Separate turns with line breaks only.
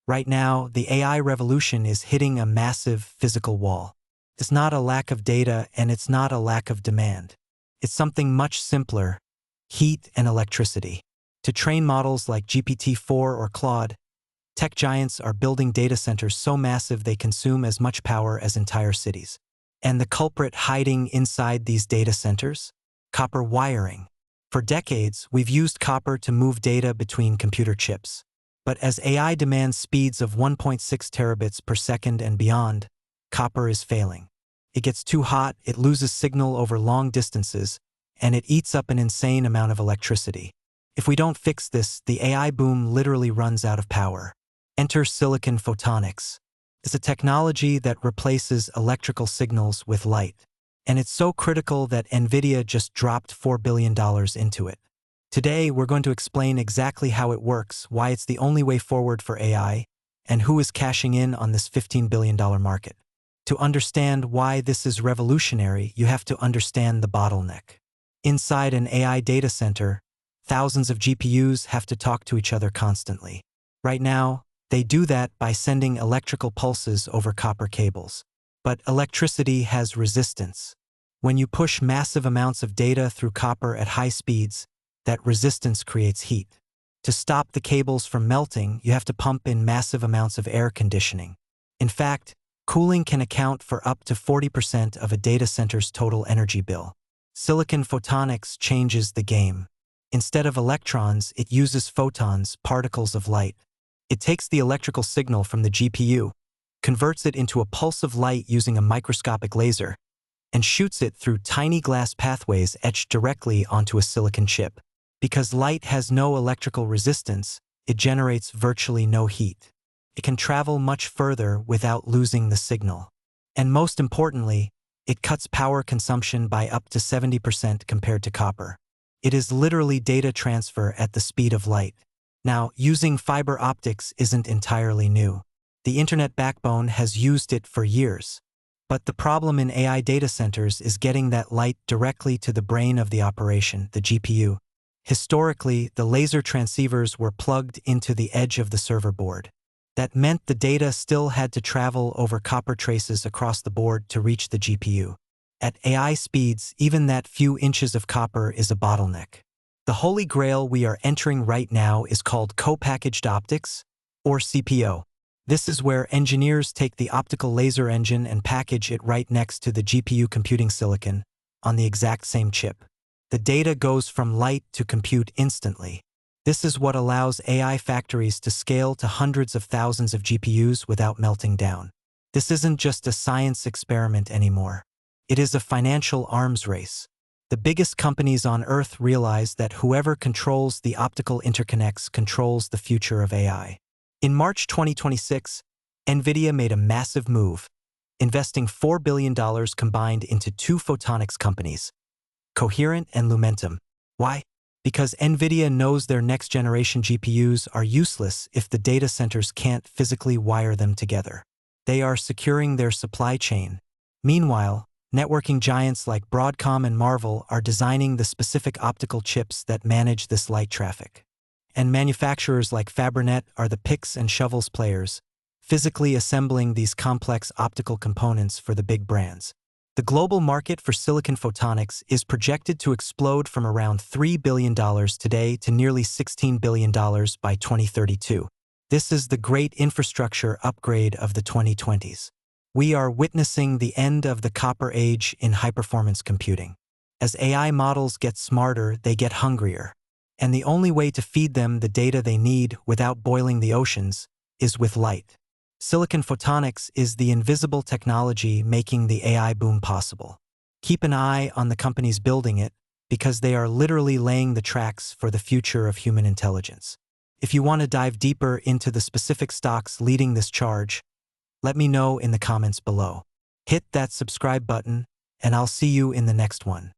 Right now, the AI revolution is hitting a massive physical wall. It's not a lack of data and it's not a lack of demand. It's something much simpler: heat and electricity. To train models like GPT-4 or Claude, tech giants are building data centers so massive they consume as much power as entire cities. And the culprit hiding inside these data centers? Copper wiring. For decades, we've used copper to move data between computer chips. But as AI demands speeds of 1.6 terabits per second and beyond, copper is failing. It gets too hot, it loses signal over long distances, and it eats up an insane amount of electricity. If we don't fix this, the AI boom literally runs out of power. Enter silicon photonics. It's a technology that replaces electrical signals with light. And it's so critical that Nvidia just dropped $4 billion into it. Today, we're going to explain exactly how it works, why it's the only way forward for AI, and who is cashing in on this $15 billion market. To understand why this is revolutionary, you have to understand the bottleneck. Inside an AI data center, thousands of GPUs have to talk to each other constantly. Right now, they do that by sending electrical pulses over copper cables. But electricity has resistance. When you push massive amounts of data through copper at high speeds, that resistance creates heat. To stop the cables from melting, you have to pump in massive amounts of air conditioning. In fact, cooling can account for up to 40% of a data center's total energy bill. Silicon photonics changes the game. Instead of electrons, it uses photons, particles of light. It takes the electrical signal from the GPU, converts it into a pulse of light using a microscopic laser, and shoots it through tiny glass pathways etched directly onto a silicon chip. Because light has no electrical resistance, it generates virtually no heat. It can travel much further without losing the signal. And most importantly, it cuts power consumption by up to 70% compared to copper. It is literally data transfer at the speed of light. Now, using fiber optics isn't entirely new. The internet backbone has used it for years. But the problem in AI data centers is getting that light directly to the brain of the operation, the GPU. Historically, the laser transceivers were plugged into the edge of the server board. That meant the data still had to travel over copper traces across the board to reach the GPU. At AI speeds, even that few inches of copper is a bottleneck. The holy grail we are entering right now is called co-packaged optics, or CPO. This is where engineers take the optical laser engine and package it right next to the GPU computing silicon on the exact same chip. The data goes from light to compute instantly. This is what allows AI factories to scale to hundreds of thousands of GPUs without melting down. This isn't just a science experiment anymore. It is a financial arms race. The biggest companies on Earth realize that whoever controls the optical interconnects controls the future of AI. In March 2026, Nvidia made a massive move, investing $4 billion combined into two photonics companies, Coherent and Lumentum. Why? Because Nvidia knows their next-generation GPUs are useless if the data centers can't physically wire them together. They are securing their supply chain. Meanwhile, networking giants like Broadcom and Marvell are designing the specific optical chips that manage this light traffic. And manufacturers like Fabrinet are the picks and shovels players, physically assembling these complex optical components for the big brands. The global market for silicon photonics is projected to explode from around $3 billion today to nearly $16 billion by 2032. This is the great infrastructure upgrade of the 2020s. We are witnessing the end of the copper age in high-performance computing. As AI models get smarter, they get hungrier. And the only way to feed them the data they need without boiling the oceans is with light. Silicon photonics is the invisible technology making the AI boom possible. Keep an eye on the companies building it, because they are literally laying the tracks for the future of human intelligence. If you want to dive deeper into the specific stocks leading this charge, let me know in the comments below. Hit that subscribe button, and I'll see you in the next one.